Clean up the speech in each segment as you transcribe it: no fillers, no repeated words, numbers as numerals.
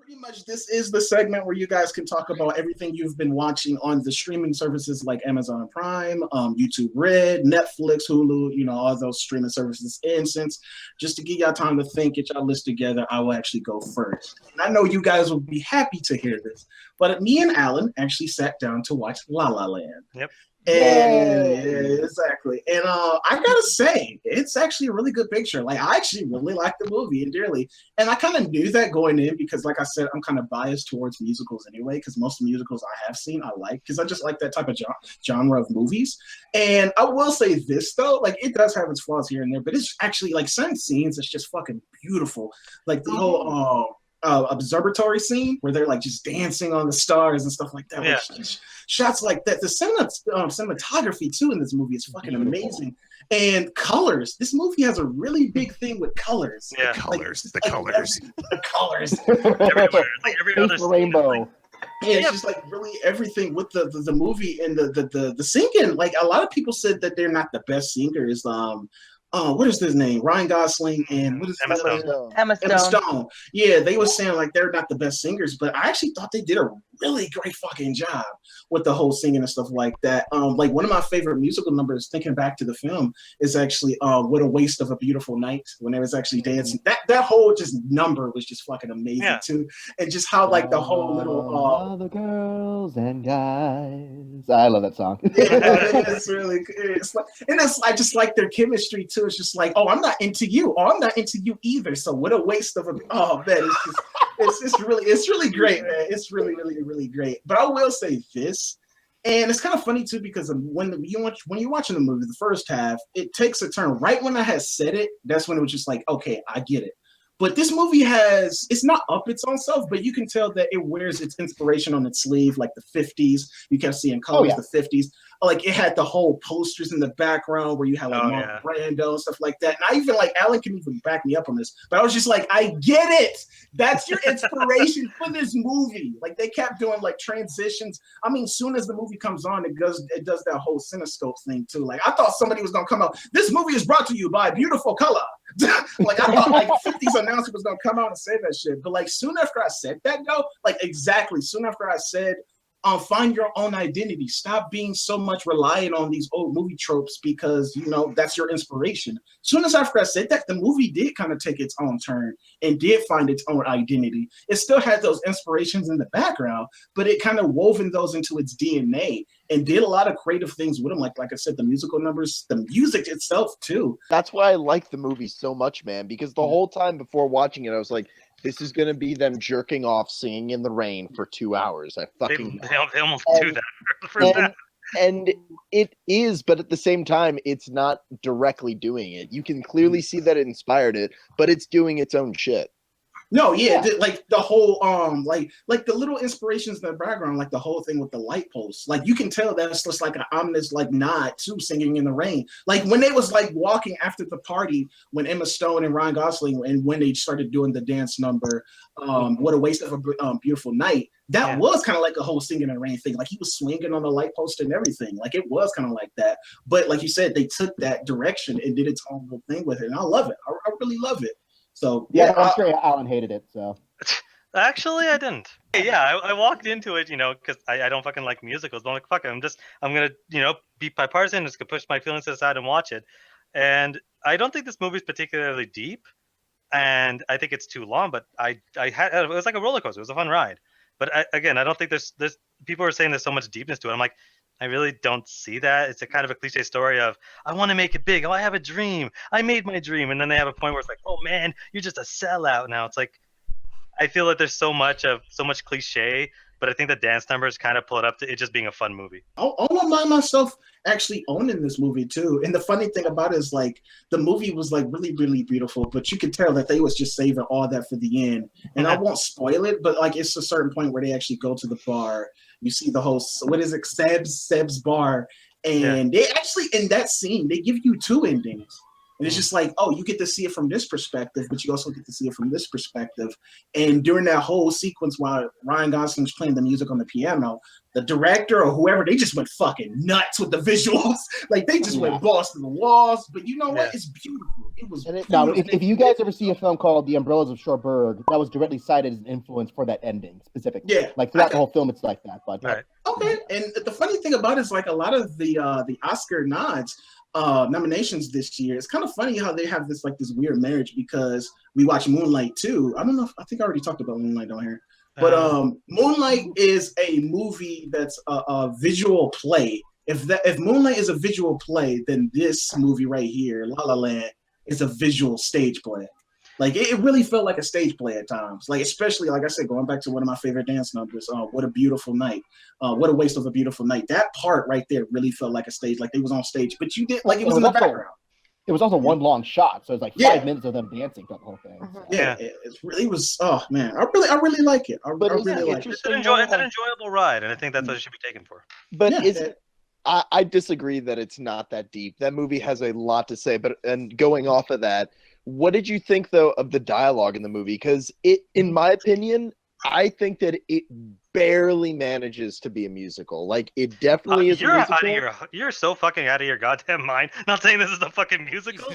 Pretty much, this is the segment where you guys can talk about everything you've been watching on the streaming services like Amazon Prime, YouTube Red, Netflix, Hulu, all those streaming services. And since, just to give y'all time to think, get y'all list together, I will actually go first. And I know you guys will be happy to hear this, but me and Alan actually sat down to watch La La Land. Yep. And yeah, exactly. And I gotta say, it's actually a really good picture. Like, I actually really like the movie dearly. And I kind of knew that going in because, like I said, I'm kind of biased towards musicals anyway, because most musicals I have seen I like, because I just like that type of genre of movies. And I will say this, though, like, it does have its flaws here and there, but it's actually, like, certain scenes, it's just fucking beautiful. Like, the whole observatory scene where they're like just dancing on the stars and stuff like that. Yeah. Like, shots like that. The cinematography too in this movie is fucking amazing. And colors. This movie has a really big thing with colors. Yeah, the colors. The colors. Everywhere, like every other rainbow. Like, yeah, it's just like really everything with the movie and the singing. Like, a lot of people said that they're not the best singers. What is his name? Ryan Gosling and what is Emma Stone. Emma Stone. Yeah, they were saying like they're not the best singers, but I actually thought they did a really great fucking job with the whole singing and stuff like that. Like, one of my favorite musical numbers, thinking back to the film, is actually "What a Waste of a Beautiful Night" when they was actually dancing. That whole just number was just fucking amazing too, and just how like the whole little all the girls and guys. I love that song. it's really good. It's like, and I just like their chemistry too. It's just like, oh, I'm not into you. Oh, I'm not into you either. So what a waste of a. Oh man, it's really great, man. It's really great. But I will say this, and it's kind of funny too, because when you're watching the movie, the first half, it takes a turn. Right when I had said it, that's when it was just like, okay, I get it. But this movie it's not up its own self, but you can tell that it wears its inspiration on its sleeve, like the 50s. You kept seeing colors, the 50s. Like, it had the whole posters in the background where you had like Marlon Brando and stuff like that. And I even, like, Alan can even back me up on this, but I was just like, I get it. That's your inspiration for this movie. Like, they kept doing like transitions. I mean, soon as the movie comes on, it does that whole cinescope thing too. Like, I thought somebody was gonna come out. This movie is brought to you by Beautiful Color. Like, I thought like 50s announcer was gonna come out and say that shit. But like, soon after I said that though, like exactly soon after I said, find your own identity. Stop being so much reliant on these old movie tropes because, that's your inspiration. Soon as after I said that, the movie did kind of take its own turn and did find its own identity. It still had those inspirations in the background, but it kind of woven those into its DNA and did a lot of creative things with them. Like I said, the musical numbers, the music itself too. That's why I like the movie so much, man, because the whole time before watching it, I was like, this is going to be them jerking off singing in the rain for 2 hours. They almost do that for the first half. And it is, but at the same time, it's not directly doing it. You can clearly see that it inspired it, but it's doing its own shit. No, like the whole like the little inspirations in the background, like the whole thing with the light posts. Like, you can tell that's just like an ominous like nod to Singing in the Rain. Like, when they was like walking after the party, when Emma Stone and Ryan Gosling, and when they started doing the dance number, What a Waste of a Beautiful Night. That was kind of like a whole Singing in the Rain thing. Like, he was swinging on the light post and everything. Like, it was kind of like that. But like you said, they took that direction and did its own little thing with it, and I love it. I really love it. So I'm sure Alan hated it. So actually, I didn't. Yeah, I walked into it, because I don't fucking like musicals. But I'm like, fuck it. I'm gonna, be bipartisan. Just gonna push my feelings to the side and watch it. And I don't think this movie's particularly deep, and I think it's too long. But it was like a roller coaster. It was a fun ride. But I don't think there's people are saying there's so much deepness to it. I'm like, I really don't see that. It's a kind of a cliche story of, I want to make it big. Oh, I have a dream. I made my dream. And then they have a point where it's like, oh man, you're just a sellout now. It's like, I feel like there's so much cliche, but I think the dance numbers kind of pull it up to it just being a fun movie. I don't mind myself actually owning this movie too. And the funny thing about it is, like, the movie was like really, really beautiful, but you could tell that they was just saving all that for the end. And I won't spoil it, but like, it's a certain point where they actually go to the bar. You see the whole, what is it, Seb's bar. And they actually, in that scene, they give you two endings. And it's just like, oh, you get to see it from this perspective, but you also get to see it from this perspective. And during that whole sequence while Ryan Gosling was playing the music on the piano, the director or whoever, they just went fucking nuts with the visuals. Like they just went balls to the walls. But you know what? It's beautiful. It was beautiful. Now, if you guys ever see a film called The Umbrellas of Cherbourg, that was directly cited as an influence for that ending specifically. Yeah. Like throughout the whole film, it's like that. But Right. Okay. And the funny thing about it is like a lot of the Oscar nominations this year. It's kind of funny how they have this weird marriage because we watch Moonlight too. I don't know I think I already talked about Moonlight on here. But Moonlight is a movie that's a visual play. If Moonlight is a visual play, then this movie right here, La La Land, is a visual stage play. Like it really felt like a stage play at times. Like especially like I said, going back to one of my favorite dance numbers, What a Beautiful Night. What a Waste of a Beautiful Night. That part right there really felt like a stage, like they was on stage, but you did like it was in the background. It was also one long shot, so it was like 5 minutes of them dancing throughout the whole thing. So. Yeah, it really was. Oh man, I really like it. I really like it. It's an enjoyable ride, and I think that's what it should be taken for. But I disagree that it's not that deep. That movie has a lot to say. And going off of that, what did you think though of the dialogue in the movie? Because in my opinion, I think that it barely manages to be a musical. Like it definitely is. You're so fucking out of your goddamn mind. Not saying this is a fucking musical.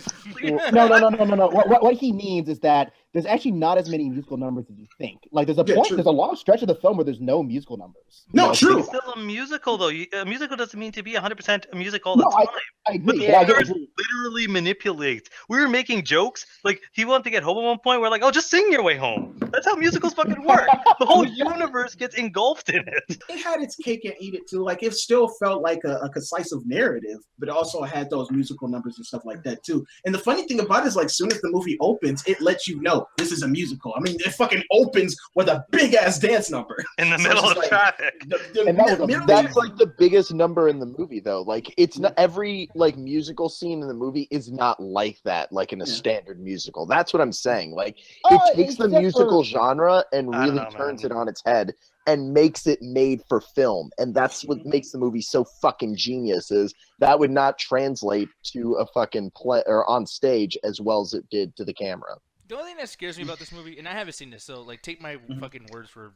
No. What he means is that there's actually not as many musical numbers as you think. Like there's there's a long stretch of the film where there's no musical numbers. No, true. It's still a musical though. A musical doesn't mean to be 100% a music all the time. I agree. But literally manipulate. We were making jokes. Like he wanted to get home at one point. We're like, oh, just sing your way home. That's how musicals fucking work. The whole universe gets engulfed in it. It had its cake and eat it too. Like it still felt like a concise narrative, but it also had those musical numbers and stuff like that too. And the funny thing about it is like soon as the movie opens, it lets you know this is a musical. I mean, it fucking opens with a big ass dance number in the middle of traffic. That's like the biggest number in the movie though. Like it's not every like musical scene in the movie is not like that, like in a standard musical. That's what I'm saying. Like it takes the musical genre and really turns it on its head and makes it made for film. And that's what makes the movie so fucking genius is that would not translate to a fucking play or on stage as well as it did to the camera. The only thing that scares me about this movie, and I haven't seen this, so like take my fucking words for,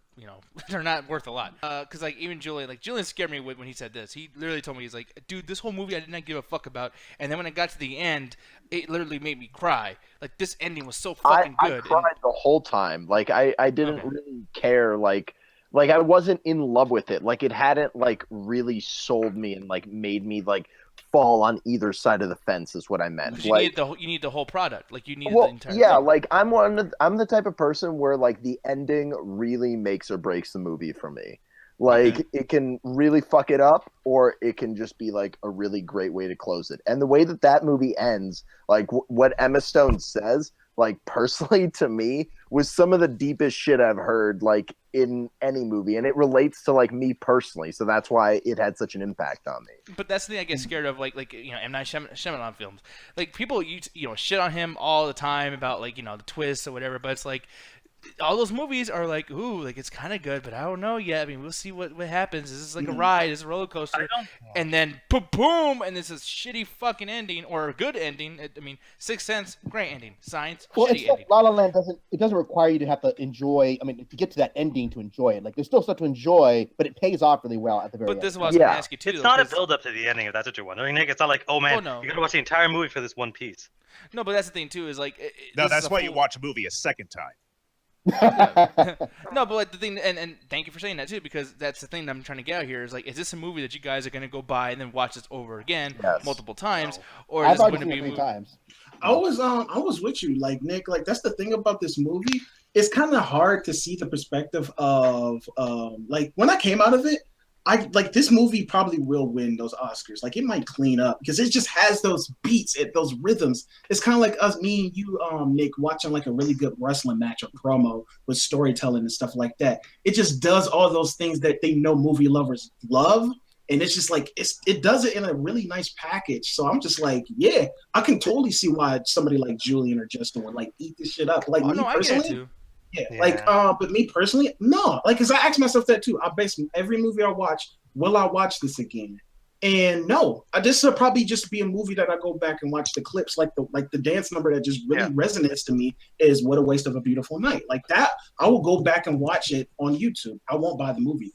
they're not worth a lot. Because like even Julian scared me when he said this. He literally told me, he's like, dude, this whole movie I did not give a fuck about. And then when it got to the end, it literally made me cry. Like this ending was so fucking good. I cried the whole time. Like I didn't really care. Like I wasn't in love with it. Like it hadn't like really sold me and like made me like fall on either side of the fence is what I meant. You need the whole product. Like you need the entire thing. Like I'm the type of person where like the ending really makes or breaks the movie for me. Like it can really fuck it up or it can just be like a really great way to close it. And the way that movie ends, like what Emma Stone says, like personally to me was some of the deepest shit I've heard like in any movie, and it relates to like me personally, so that's why it had such an impact on me. But that's the thing I get scared of, like M. Night Shyamalan films. Like people shit on him all the time about like the twists or whatever, but it's like all those movies are like, ooh, like it's kind of good, but I don't know yet. I mean, we'll see what happens. This is like a ride, it's a roller coaster, and then boom, and this is shitty fucking ending or a good ending. I mean, Sixth Sense, great ending. Science, shitty ending. La La Land doesn't require you to have to enjoy. I mean, to get to that ending to enjoy it, like there's still stuff to enjoy, but it pays off really well at the very end. But this is what I was going to ask you too. It's not a build up to the ending, if that's what you're wondering, Nick. It's not like, oh man, you got to watch the entire movie for this one piece. No, but that's the thing too. Is like no, that's why you watch a movie a second time. No, but like the thing, and thank you for saying that too, because that's the thing that I'm trying to get out here is like, is this a movie that you guys are going to go buy and then watch this over again multiple times, or is this going to be 3 times? I was with you, like Nick. Like that's the thing about this movie. It's kind of hard to see the perspective of like when I came out of it. I like this movie probably will win those Oscars. Like it might clean up because it just has those beats, those rhythms. It's kind of like me and you, Nick, watching like a really good wrestling match or promo with storytelling and stuff like that. It just does all those things that they know movie lovers love, and it's just like it does it in a really nice package. So I'm just like, yeah, I can totally see why somebody like Julian or Justin would like eat this shit up. Like me personally. I get it too. Yeah, like, but me personally, no. Like, cause I ask myself that too. I base every movie I watch, will I watch this again? And no, this will probably just be a movie that I go back and watch the clips, like the dance number that just really resonates to me is "What a Waste of a Beautiful Night." Like that, I will go back and watch it on YouTube. I won't buy the movie.